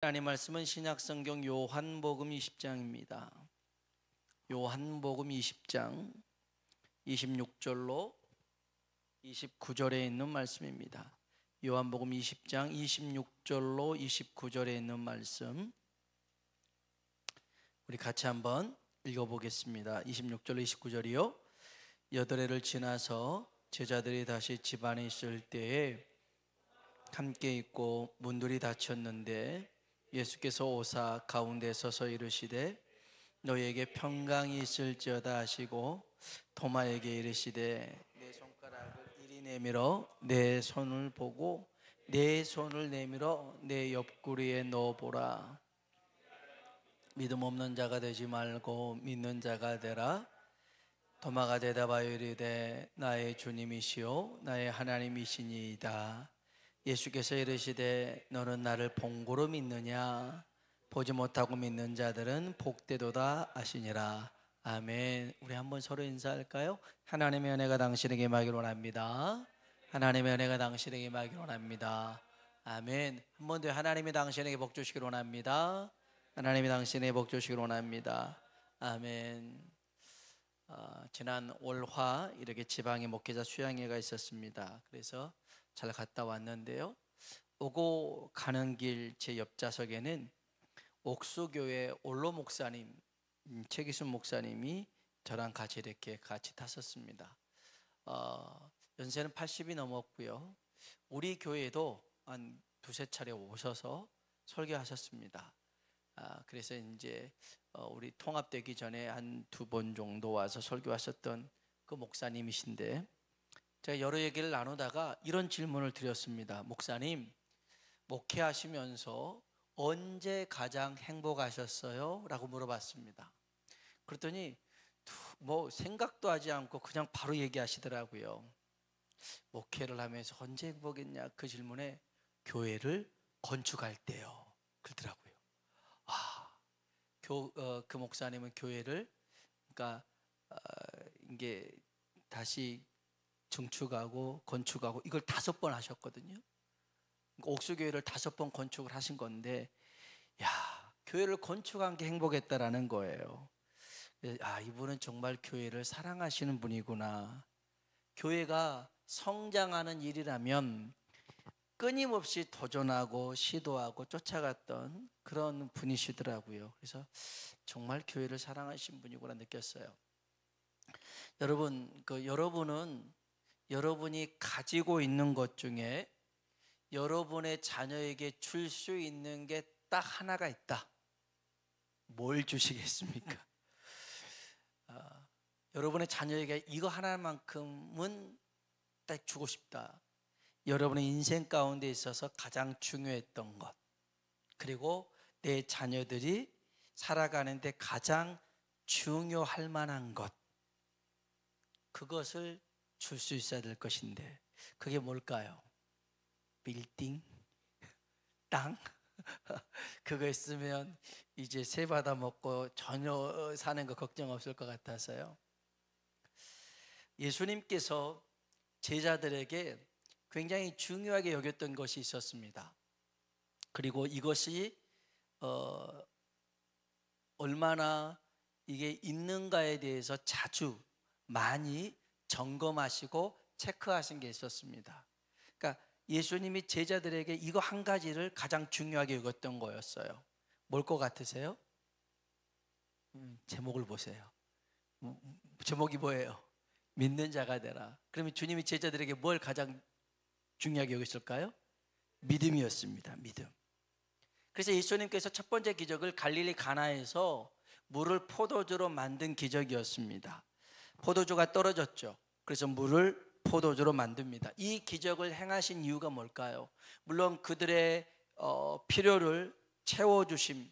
하나님 말씀은 신약성경 요한복음 20장입니다. 요한복음 20장 26절로 29절에 있는 말씀입니다. 요한복음 20장 26절로 29절에 있는 말씀 우리 같이 한번 읽어보겠습니다. 26절로 29절이요. 여덟 해를 지나서 제자들이 다시 집안에 있을 때에 함께 있고 문들이 닫혔는데 예수께서 오사 가운데 서서 이르시되 너희에게 평강이 있을지어다 하시고 도마에게 이르시되 내 손가락을 이리 내밀어 내 손을 보고 내 손을 내밀어 내 옆구리에 넣어보라. 믿음 없는 자가 되지 말고 믿는 자가 되라. 도마가 대답하여 이르되 나의 주님이시요 나의 하나님이시니이다. 예수께서 이르시되 너는 나를 본고로 믿느냐? 보지 못하고 믿는 자들은 복되도다 하시니라. 아멘. 우리 한번 서로 인사할까요? 하나님의 은혜가 당신에게 임하기를 원합니다. 하나님의 은혜가 당신에게 임하기를 원합니다. 아멘. 한 번 더 하나님이 당신에게 복 주시기를 원합니다. 하나님이 당신에게 복 주시기를 원합니다. 아멘. 지난 월화 이렇게 지방에 목회자 수양회가 있었습니다. 그래서 잘 갔다 왔는데요. 오고 가는 길 제 옆좌석에는 옥수교회 올로 목사님, 최기순 목사님이 저랑 같이 이렇게 같이 탔었습니다. 연세는 80이 넘었고요. 우리 교회도 한 두세 차례 오셔서 설교하셨습니다. 그래서 이제 우리 통합되기 전에 한 두 번 정도 와서 설교하셨던 그 목사님이신데 제가 여러 얘기를 나누다가 이런 질문을 드렸습니다. 목사님, 목회하시면서 언제 가장 행복하셨어요? 라고 물어봤습니다. 그랬더니 뭐 생각도 하지 않고 그냥 바로 얘기하시더라고요. 목회를 하면서 언제 행복했냐? 그 질문에 교회를 건축할 때요. 그러더라고요. 그 목사님은 교회를 그러니까 이게 다시 증축하고 건축하고 이걸 5번 하셨거든요. 옥수교회를 5번 건축을 하신 건데, 교회를 건축한 게 행복했다라는 거예요. 이분은 정말 교회를 사랑하시는 분이구나. 교회가 성장하는 일이라면 끊임없이 도전하고 시도하고 쫓아갔던 그런 분이시더라고요. 그래서 정말 교회를 사랑하신 분이구나 느꼈어요. 여러분, 여러분은 여러분이 가지고 있는 것 중에 여러분의 자녀에게 줄 수 있는 게 딱 하나가 있다. 뭘 주시겠습니까? 여러분의 자녀에게 이거 하나만큼은 딱 주고 싶다. 여러분의 인생 가운데 있어서 가장 중요했던 것, 그리고 내 자녀들이 살아가는데 가장 중요할 만한 것, 그것을 줄 수 있어야 될 것인데 그게 뭘까요? 빌딩? 땅? 그거 있으면 이제 새 받아 먹고 전혀 사는 거 걱정 없을 것 같아서요. 예수님께서 제자들에게 굉장히 중요하게 여겼던 것이 있었습니다. 그리고 이것이 얼마나 이게 있는가에 대해서 자주 많이 점검하시고 체크하신 게 있었습니다. 그러니까 예수님이 제자들에게 이거 한 가지를 가장 중요하게 여겼던 거였어요. 뭘 것 같으세요? 제목을 보세요. 제목이 뭐예요? 믿는 자가 되라. 그러면 주님이 제자들에게 뭘 가장 중요하게 여기실까요? 믿음이었습니다. 믿음. 그래서 예수님께서 첫 번째 기적을 갈릴리 가나에서 물을 포도주로 만든 기적이었습니다. 포도주가 떨어졌죠. 그래서 물을 포도주로 만듭니다. 이 기적을 행하신 이유가 뭘까요? 물론 그들의 필요를 채워주심일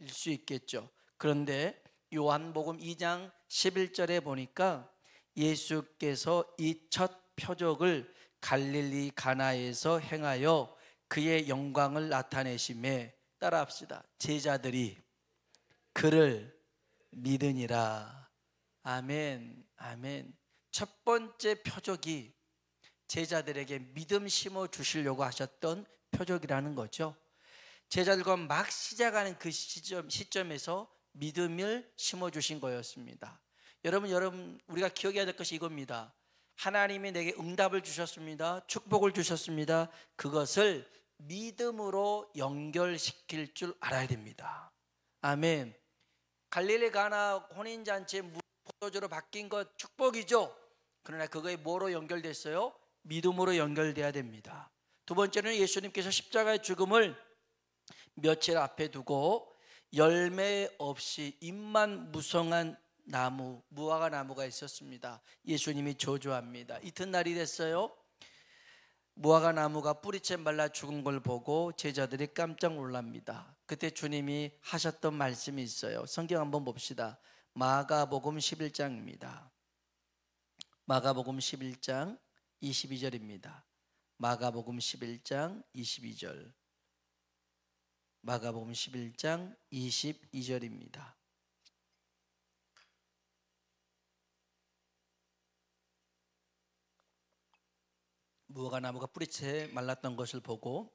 수 있겠죠. 그런데 요한복음 2장 11절에 보니까 예수께서 이 첫 표적을 갈릴리 가나에서 행하여 그의 영광을 나타내심에, 따라합시다. 제자들이 그를 믿으니라. 아멘, 아멘. 첫 번째 표적이 제자들에게 믿음 심어 주시려고 하셨던 표적이라는 거죠. 제자들과 막 시작하는 그 시점에서 믿음을 심어주신 거였습니다. 여러분 우리가 기억해야 될 것이 이겁니다. 하나님이 내게 응답을 주셨습니다. 축복을 주셨습니다. 그것을 믿음으로 연결시킬 줄 알아야 됩니다. 아멘. 갈릴리 가나 혼인잔치에 포도주로 바뀐 것 축복이죠. 그러나 그거에 뭐로 연결됐어요? 믿음으로 연결돼야 됩니다. 두 번째는 예수님께서 십자가의 죽음을 며칠 앞에 두고 열매 없이 잎만 무성한 나무, 무화과 나무가 있었습니다. 예수님이 저주합니다. 이튿날이 됐어요. 무화과 나무가 뿌리채 말라 죽은 걸 보고 제자들이 깜짝 놀랍니다. 그때 주님이 하셨던 말씀이 있어요. 성경 한번 봅시다. 마가복음 11장입니다. 마가복음 11장 22절입니다. 마가복음 11장 22절. 마가복음 11장 22절입니다. 무화과 나무가 뿌리채 말랐던 것을 보고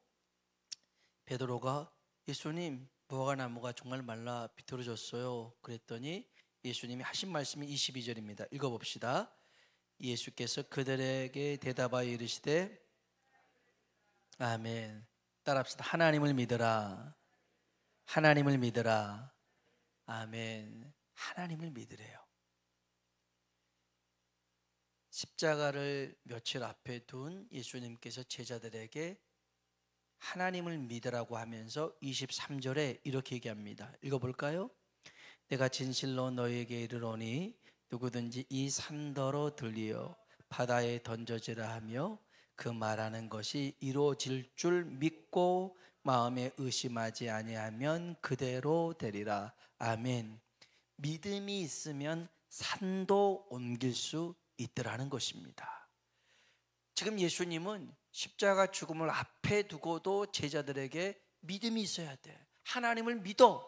베드로가 예수님, 무화과 나무가 정말 말라 비틀어졌어요. 그랬더니 예수님이 하신 말씀이 22절입니다. 읽어봅시다. 예수께서 그들에게 대답하여 이르시되 아멘. 따라합시다. 하나님을 믿으라. 하나님을 믿으라. 아멘. 하나님을 믿으래요. 십자가를 며칠 앞에 둔 예수님께서 제자들에게 하나님을 믿으라고 하면서 23절에 이렇게 얘기합니다. 읽어볼까요? 내가 진실로 너희에게 이르노니 누구든지 이 산더러 들리어 바다에 던져지라 하며 그 말하는 것이 이루어질 줄 믿고 마음에 의심하지 아니하면 그대로 되리라. 아멘. 믿음이 있으면 산도 옮길 수 있더라는 것입니다. 지금 예수님은 십자가 죽음을 앞에 두고도 제자들에게 믿음이 있어야 돼. 하나님을 믿어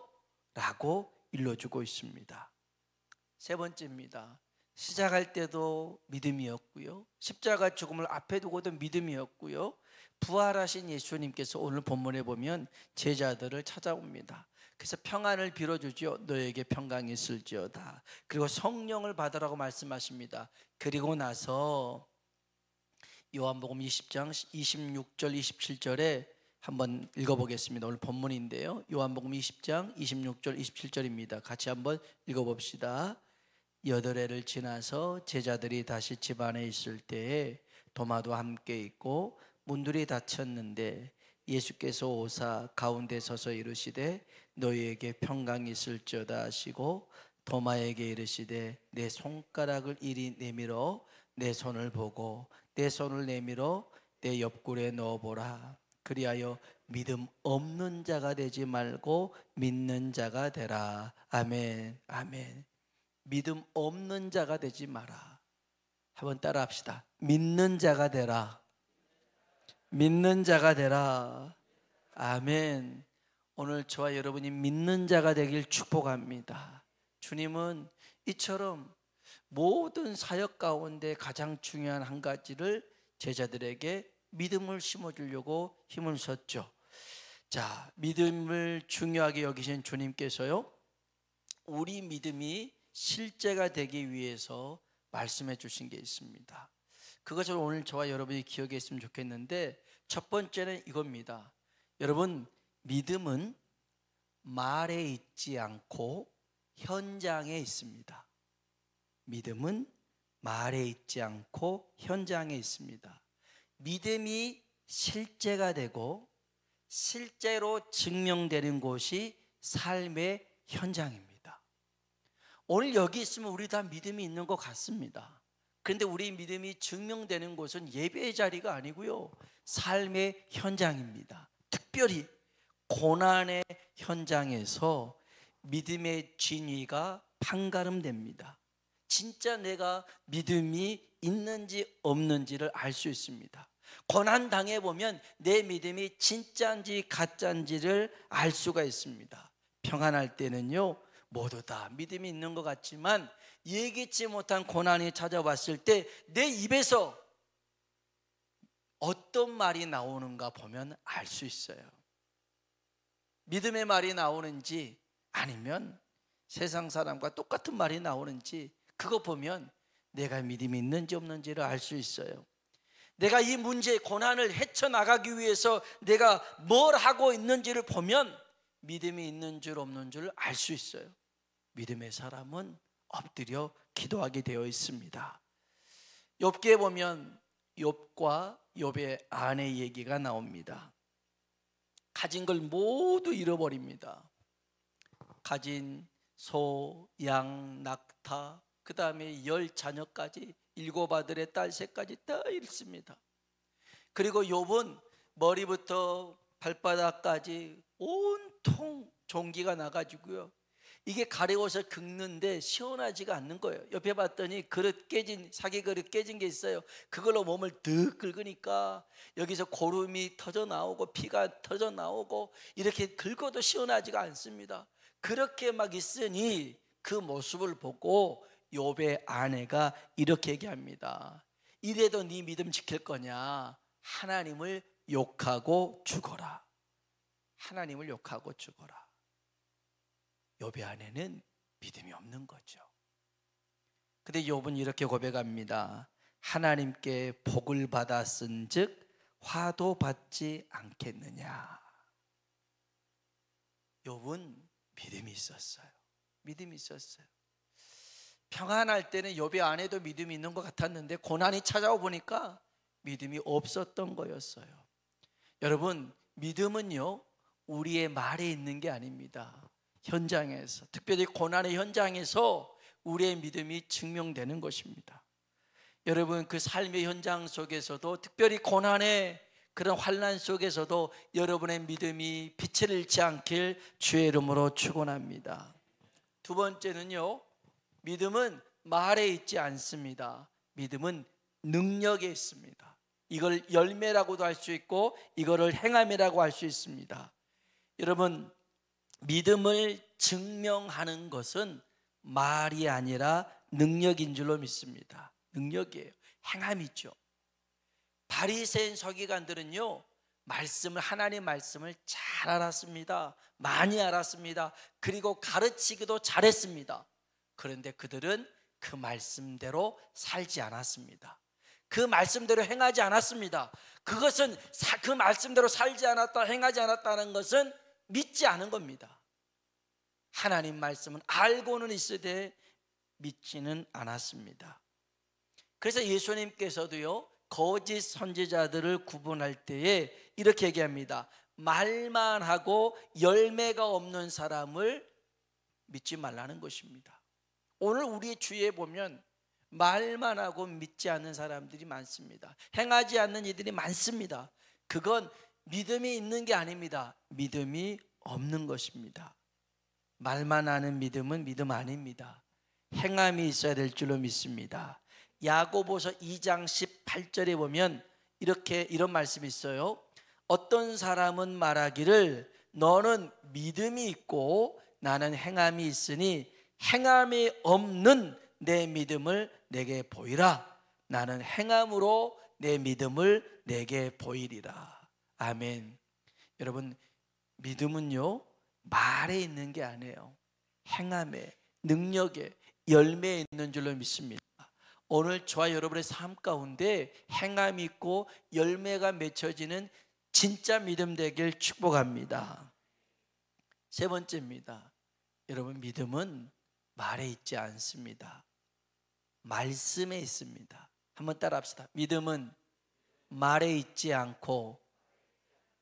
라고 일러주고 있습니다. 세 번째입니다. 시작할 때도 믿음이었고요. 십자가 죽음을 앞에 두고도 믿음이었고요. 부활하신 예수님께서 오늘 본문에 보면 제자들을 찾아옵니다. 그래서 평안을 빌어주죠. 너에게 평강이 있을지어다. 그리고 성령을 받으라고 말씀하십니다. 그리고 나서 요한복음 20장 26절 27절에 한번 읽어보겠습니다. 오늘 본문인데요. 요한복음 20장 26절 27절입니다. 같이 한번 읽어봅시다. 여덟 해를 지나서 제자들이 다시 집 안에 있을 때에 도마도 함께 있고 문들이 닫혔는데 예수께서 오사 가운데 서서 이르시되 너희에게 평강이 있을지어다 하시고 도마에게 이르시되 내 손가락을 이리 내밀어 내 손을 보고 내 손을 내밀어 내 옆구리에 넣어보라. 그리하여 믿음 없는 자가 되지 말고 믿는 자가 되라. 아멘. 아멘. 믿음 없는 자가 되지 마라. 한번 따라 합시다. 믿는 자가 되라. 믿는 자가 되라. 아멘. 오늘 저와 여러분이 믿는 자가 되길 축복합니다. 주님은 이처럼 모든 사역 가운데 가장 중요한 한 가지를 제자들에게 믿음을 심어주려고 힘을 썼죠. 자, 믿음을 중요하게 여기신 주님께서요, 우리 믿음이 실제가 되기 위해서 말씀해 주신 게 있습니다. 그것을 오늘 저와 여러분이 기억했으면 좋겠는데, 첫 번째는 이겁니다. 여러분, 믿음은 말에 있지 않고 현장에 있습니다. 믿음은 말에 있지 않고 현장에 있습니다. 믿음이 실제가 되고 실제로 증명되는 곳이 삶의 현장입니다. 오늘 여기 있으면 우리 다 믿음이 있는 것 같습니다. 그런데 우리 믿음이 증명되는 곳은 예배의 자리가 아니고요, 삶의 현장입니다. 특별히 고난의 현장에서 믿음의 진위가 판가름됩니다. 진짜 내가 믿음이 있는지 없는지를 알 수 있습니다. 고난 당해보면 내 믿음이 진짜인지 가짜인지를 알 수가 있습니다. 평안할 때는요, 모두 다 믿음이 있는 것 같지만 예기치 못한 고난이 찾아왔을 때 내 입에서 어떤 말이 나오는가 보면 알 수 있어요. 믿음의 말이 나오는지 아니면 세상 사람과 똑같은 말이 나오는지 그거 보면 내가 믿음이 있는지 없는지를 알 수 있어요. 내가 이 문제의 고난을 헤쳐나가기 위해서 내가 뭘 하고 있는지를 보면 믿음이 있는 줄 없는 줄 알 수 있어요. 믿음의 사람은 엎드려 기도하게 되어 있습니다. 욥기에 보면 욥과 욥의 아내 얘기가 나옵니다. 가진 걸 모두 잃어버립니다. 가진 소, 양, 낙타, 그 다음에 10자녀까지 7아들의 딸 셋까지 다 잃습니다. 그리고 욥은 머리부터 발바닥까지 온통 종기가 나가지고요, 이게 가려워서 긁는데 시원하지가 않는 거예요. 옆에 봤더니 그릇 깨진, 사기 그릇 깨진 게 있어요. 그걸로 몸을 득 긁으니까 여기서 고름이 터져 나오고 피가 터져 나오고 이렇게 긁어도 시원하지가 않습니다. 그렇게 막 있으니 그 모습을 보고 욥의 아내가 이렇게 얘기합니다. 이래도 네 믿음 지킬 거냐? 하나님을 욕하고 죽어라. 하나님을 욕하고 죽어라. 욥의 아내는 믿음이 없는 거죠. 근데 욥은 이렇게 고백합니다. 하나님께 복을 받았은즉 화도 받지 않겠느냐. 욥은 믿음이 있었어요. 믿음이 있었어요. 평안할 때는 욥의 아내도 믿음이 있는 것 같았는데 고난이 찾아오 보니까 믿음이 없었던 거였어요. 여러분, 믿음은요, 우리의 말에 있는 게 아닙니다. 현장에서, 특별히 고난의 현장에서 우리의 믿음이 증명되는 것입니다. 여러분, 그 삶의 현장 속에서도, 특별히 고난의 그런 환난 속에서도 여러분의 믿음이 빛을 잃지 않길 주의 이름으로 축원합니다. 두 번째는요, 믿음은 말에 있지 않습니다. 믿음은 능력에 있습니다. 이걸 열매라고도 할 수 있고 이거를 행함이라고 할 수 있습니다. 여러분, 믿음을 증명하는 것은 말이 아니라 능력인 줄로 믿습니다. 능력이에요. 행함이죠. 바리새인 서기관들은요, 말씀을, 하나님의 말씀을 잘 알았습니다. 많이 알았습니다. 그리고 가르치기도 잘했습니다. 그런데 그들은 그 말씀대로 살지 않았습니다. 그 말씀대로 행하지 않았습니다. 그것은 그 말씀대로 살지 않았다, 행하지 않았다는 것은 믿지 않은 겁니다. 하나님 말씀은 알고는 있으되 믿지는 않았습니다. 그래서 예수님께서도요, 거짓 선지자들을 구분할 때에 이렇게 얘기합니다. 말만 하고 열매가 없는 사람을 믿지 말라는 것입니다. 오늘 우리의 주위에 보면 말만 하고 믿지 않는 사람들이 많습니다. 행하지 않는 이들이 많습니다. 그건 믿음이 있는 게 아닙니다. 믿음이 없는 것입니다. 말만 하는 믿음은 믿음 아닙니다. 행함이 있어야 될 줄로 믿습니다. 야고보서 2장 18절에 보면 이런 말씀이 있어요. 어떤 사람은 말하기를 너는 믿음이 있고 나는 행함이 있으니 행함이 없는 내 믿음을 내게 보이라. 나는 행함으로 내 믿음을 내게 보이리라. 아멘. 여러분, 믿음은요, 말에 있는 게 아니에요. 행함에, 능력에, 열매에 있는 줄로 믿습니다. 오늘 저와 여러분의 삶 가운데 행함이 있고 열매가 맺혀지는 진짜 믿음 되길 축복합니다. 세 번째입니다. 여러분, 믿음은 말에 있지 않습니다. 말씀에 있습니다. 한번 따라 합시다. 믿음은 말에 있지 않고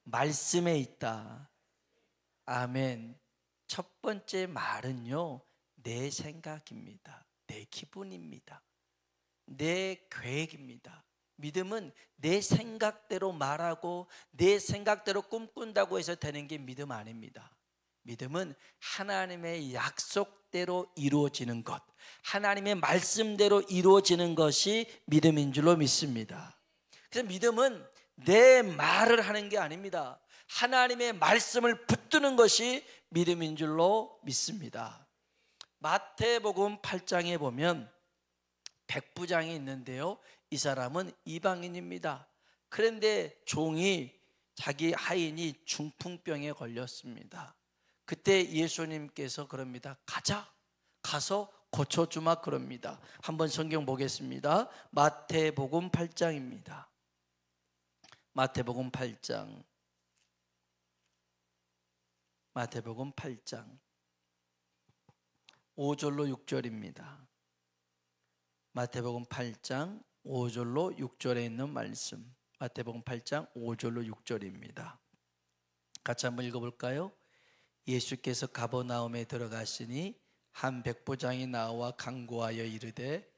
말씀에 있다. 아멘. 첫 번째 말은요, 내 생각입니다. 내 기분입니다. 내 계획입니다. 믿음은 내 생각대로 말하고 내 생각대로 꿈꾼다고 해서 되는 게 믿음 아닙니다. 믿음은 하나님의 약속대로 이루어지는 것, 하나님의 말씀대로 이루어지는 것이 믿음인 줄로 믿습니다. 그래서 믿음은 내 말을 하는 게 아닙니다. 하나님의 말씀을 붙드는 것이 믿음인 줄로 믿습니다. 마태복음 8장에 보면 백부장이 있는데요, 이 사람은 이방인입니다. 그런데 종이 자기 하인이 중풍병에 걸렸습니다. 그때 예수님께서 그럽니다. 가서 고쳐주마 그럽니다. 한번 성경 보겠습니다. 마태복음 8장입니다. 마태복음 8장 5절로 6절입니다. 마태복음 8장 5절로 6절에 있는 말씀. 마태복음 8장 5절로 6절입니다. 같이 한번 읽어볼까요? 예수께서 가버나움에 들어가시니 한 백부장이 나와 간구하여 이르되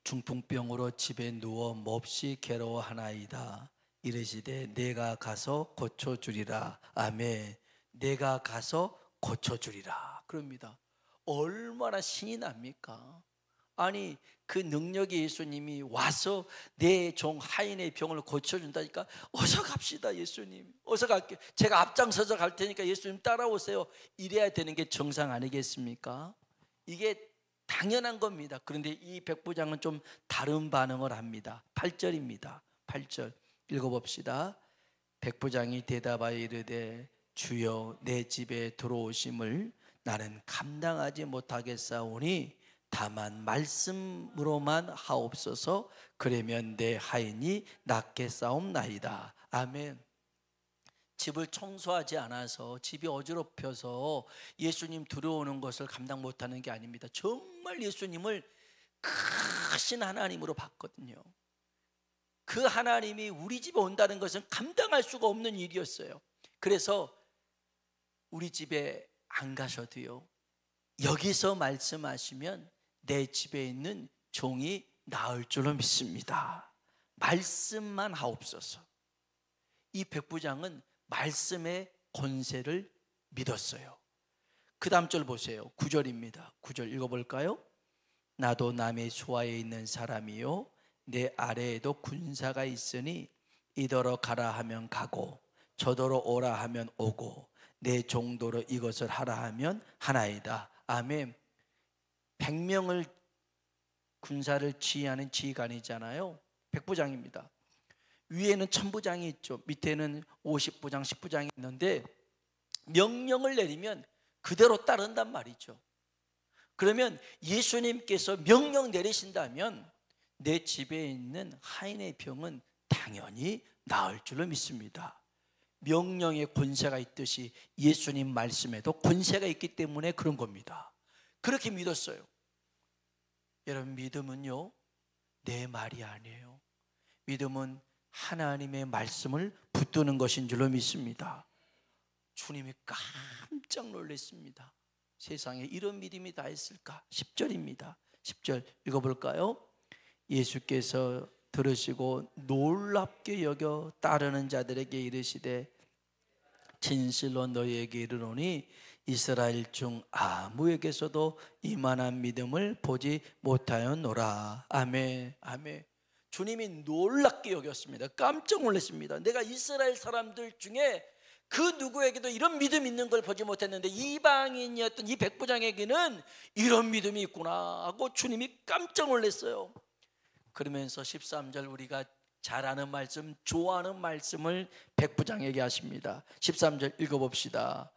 중풍병으로 집에 누워 몹시 괴로워하나이다. 이르시되 내가 가서 고쳐주리라. 아멘. 내가 가서 고쳐주리라 그럽니다. 얼마나 신이 납니까? 아니 그 능력의 예수님이 와서 내 종 하인의 병을 고쳐준다니까 어서 갑시다 예수님, 어서 갈게요. 제가 앞장서서 갈 테니까 예수님 따라오세요. 이래야 되는 게 정상 아니겠습니까? 이게 당연한 겁니다. 그런데 이 백부장은 좀 다른 반응을 합니다. 8절입니다. 8절 읽어봅시다. 백부장이 대답하여 이르되 주여 내 집에 들어오심을 나는 감당하지 못하겠사오니 다만 말씀으로만 하옵소서. 그러면 내 하인이 낫겠사옵나이다. 아멘. 집을 청소하지 않아서 집이 어지럽혀서 예수님 들어오는 것을 감당 못하는 게 아닙니다. 정말 예수님을 크신 하나님으로 봤거든요. 그 하나님이 우리 집에 온다는 것은 감당할 수가 없는 일이었어요. 그래서 우리 집에 안 가셔도요, 여기서 말씀하시면 내 집에 있는 종이 나을 줄로 믿습니다. 말씀만 하옵소서. 이 백부장은 말씀의 권세를 믿었어요. 그 다음 절 보세요. 9절입니다. 9절 읽어볼까요? 나도 남의 수하에 있는 사람이요 내 아래에도 군사가 있으니 이더러 가라 하면 가고 저더러 오라 하면 오고 내 종도로 이것을 하라 하면 하나이다. 아멘. 100명을 군사를 지휘하는 지휘관이잖아요. 백부장입니다. 위에는 천부장이 있죠. 밑에는 50부장, 10부장이 있는데 명령을 내리면 그대로 따른단 말이죠. 그러면 예수님께서 명령 내리신다면 내 집에 있는 하인의 병은 당연히 나을 줄로 믿습니다. 명령의 권세가 있듯이 예수님 말씀에도 권세가 있기 때문에 그런 겁니다. 그렇게 믿었어요. 여러분, 믿음은요 내 말이 아니에요. 믿음은 하나님의 말씀을 붙드는 것인 줄로 믿습니다. 주님이 깜짝 놀랐습니다. 세상에 이런 믿음이 다 있을까? 10절입니다. 10절 읽어볼까요? 예수께서 들으시고 놀랍게 여겨 따르는 자들에게 이르시되 진실로 너희에게 이르노니 이스라엘 중 아무에게서도 이만한 믿음을 보지 못하였노라. 아멘. 아멘. 주님이 놀랍게 여겼습니다. 깜짝 놀랐습니다. 내가 이스라엘 사람들 중에 그 누구에게도 이런 믿음 있는 걸 보지 못했는데 이방인이었던 이 백부장에게는 이런 믿음이 있구나 하고 주님이 깜짝 놀랐어요. 그러면서 13절 우리가 잘 아는 말씀, 좋아하는 말씀을 백부장에게 하십니다. 13절 읽어봅시다.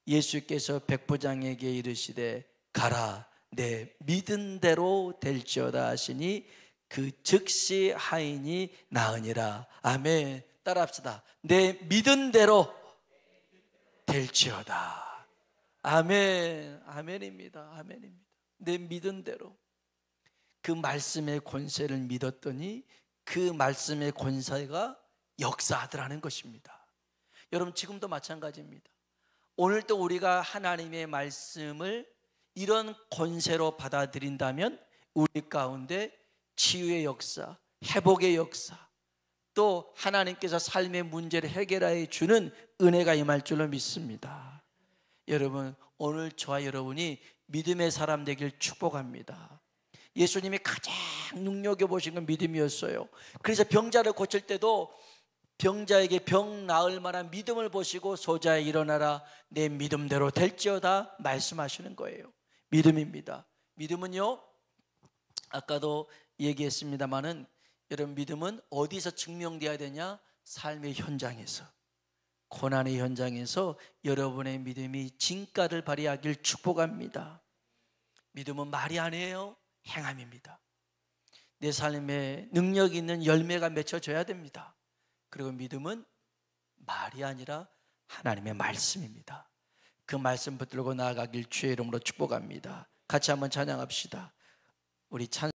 예수께서 백부장에게 이르시되 가라 내 믿은 대로 될지어다 하시니 그 즉시 하인이 나으니라. 아멘. 따라합시다. 내 믿은 대로 될지어다. 아멘. 아멘입니다. 아멘입니다. 내 믿은 대로. 그 말씀의 권세를 믿었더니 그 말씀의 권세가 역사하더라는 것입니다. 여러분, 지금도 마찬가지입니다. 오늘도 우리가 하나님의 말씀을 이런 권세로 받아들인다면 우리 가운데 치유의 역사, 회복의 역사, 또 하나님께서 삶의 문제를 해결해 주는 은혜가 임할 줄로 믿습니다. 여러분, 오늘 저와 여러분이 믿음의 사람 되길 축복합니다. 예수님이 가장 눈여겨보신 건 믿음이었어요. 그래서 병자를 고칠 때도 병자에게 병 나을 만한 믿음을 보시고 소자야 일어나라 내 믿음대로 될지어다 말씀하시는 거예요. 믿음입니다. 믿음은요, 아까도 얘기했습니다마는 여러분, 믿음은 어디서 증명되어야 되냐? 삶의 현장에서, 고난의 현장에서 여러분의 믿음이 진가를 발휘하길 축복합니다. 믿음은 말이 아니에요, 행함입니다. 내 삶에 능력 있는 열매가 맺혀져야 됩니다. 그리고 믿음은 말이 아니라 하나님의 말씀입니다. 그 말씀 붙들고 나아가길 주의 이름으로 축복합니다. 같이 한번 찬양합시다. 우리 찬